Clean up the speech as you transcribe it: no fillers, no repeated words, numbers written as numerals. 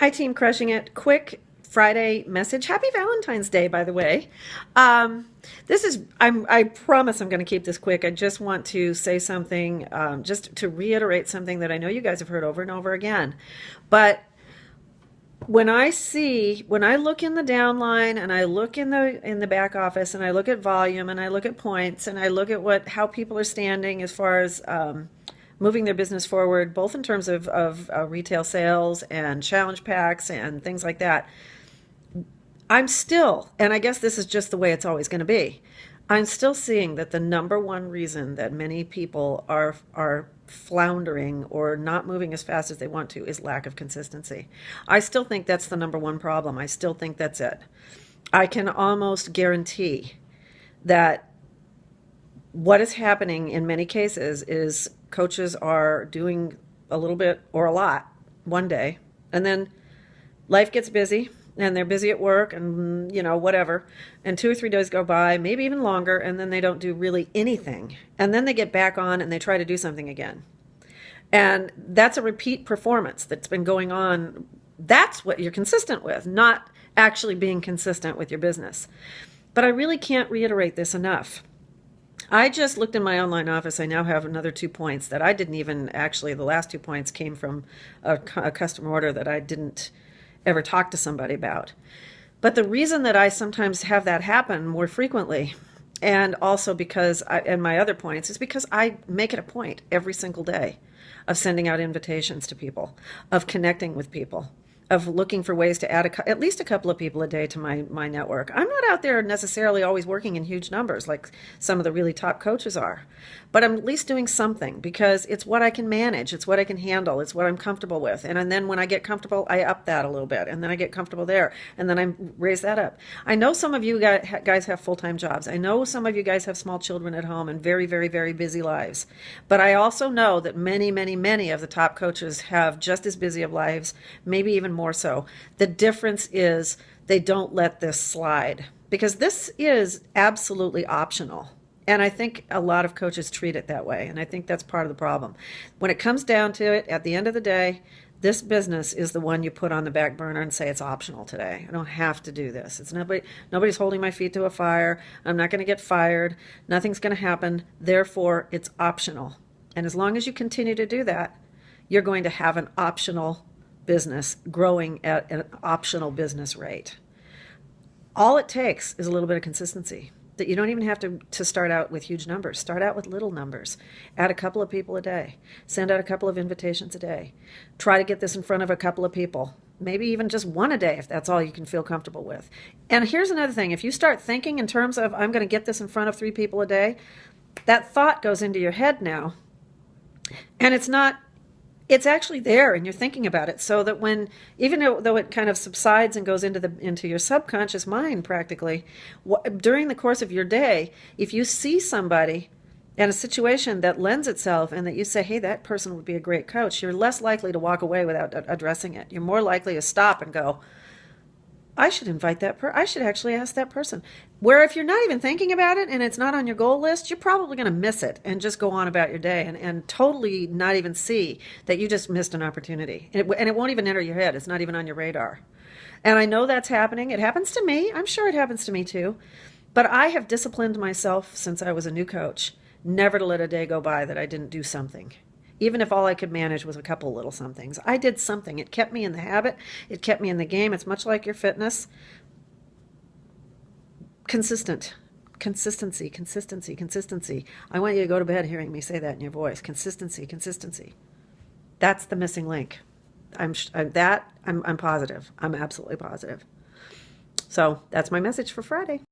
Hi, team Crushing It. Quick Friday message. Happy Valentine's Day, by the way. I promise I'm going to keep this quick. I just want to say something, just to reiterate something that I know you guys have heard over and over again. But when I look in the downline and I look in the back office and I look at volume and I look at points and I look at how people are standing as far as moving their business forward, both in terms of retail sales and challenge packs and things like that, I'm still, and I guess this is just the way it's always going to be, I'm still seeing that the number one reason that many people are floundering or not moving as fast as they want to is lack of consistency. I still think that's the number one problem. I still think that's it. I can almost guarantee that what is happening in many cases is coaches are doing a little bit or a lot one day, and then life gets busy and they're busy at work and whatever, and 2 or 3 days go by, maybe even longer, and then they don't do really anything, and then they get back on and they try to do something again, and that's a repeat performance that's been going on. That's what you're consistent with, not actually being consistent with your business. But I really can't reiterate this enough. I just looked in my online office. I now have another 2 points that I didn't even actually, the last 2 points came from a customer order that I didn't ever talk to somebody about. But the reason that I sometimes have that happen more frequently, and also and my other points, is because I make it a point every single day of sending out invitations to people, of connecting with people, of looking for ways to add at least a couple of people a day to my network. I'm not out there necessarily always working in huge numbers like some of the really top coaches are, but I'm at least doing something because it's what I can manage, it's what I can handle, it's what I'm comfortable with. And then when I get comfortable, I up that a little bit, and then I get comfortable there, and then I raise that up. I know some of you guys have full-time jobs. I know some of you guys have small children at home and very, very, very busy lives. But I also know that many, many, many of the top coaches have just as busy of lives, maybe even more so. The difference is they don't let this slide, because this is absolutely optional. And I think a lot of coaches treat it that way. And I think that's part of the problem. When it comes down to it, at the end of the day, this business is the one you put on the back burner and say it's optional today. I don't have to do this. It's nobody's holding my feet to a fire. I'm not going to get fired. Nothing's going to happen. Therefore, it's optional. And as long as you continue to do that, you're going to have an optional business growing at an optional business rate. All it takes is a little bit of consistency. That you don't even have to start out with huge numbers. Start out with little numbers. Add a couple of people a day. Send out a couple of invitations a day. Try to get this in front of a couple of people. Maybe even just one a day if that's all you can feel comfortable with. And here's another thing. If you start thinking in terms of, I'm going to get this in front of 3 people a day, that thought goes into your head now. And it's actually there, and you're thinking about it, so that even though it kind of subsides and goes into your subconscious mind practically, during the course of your day, if you see somebody in a situation that lends itself and that you say, hey, that person would be a great coach, you're less likely to walk away without addressing it. You're more likely to stop and go, I should invite I should actually ask that person. Where if you're not even thinking about it and it's not on your goal list, you're probably going to miss it and just go on about your day and totally not even see that you just missed an opportunity. And it won't even enter your head. It's not even on your radar. And I know that's happening. It happens to me. I'm sure it happens to me too. But I have disciplined myself since I was a new coach, never to let a day go by that I didn't do something. Even if all I could manage was a couple of little somethings. I did something. It kept me in the habit. It kept me in the game. It's much like your fitness. Consistency, consistency. I want you to go to bed hearing me say that in your voice. Consistency. That's the missing link. I'm positive. I'm absolutely positive. So that's my message for Friday.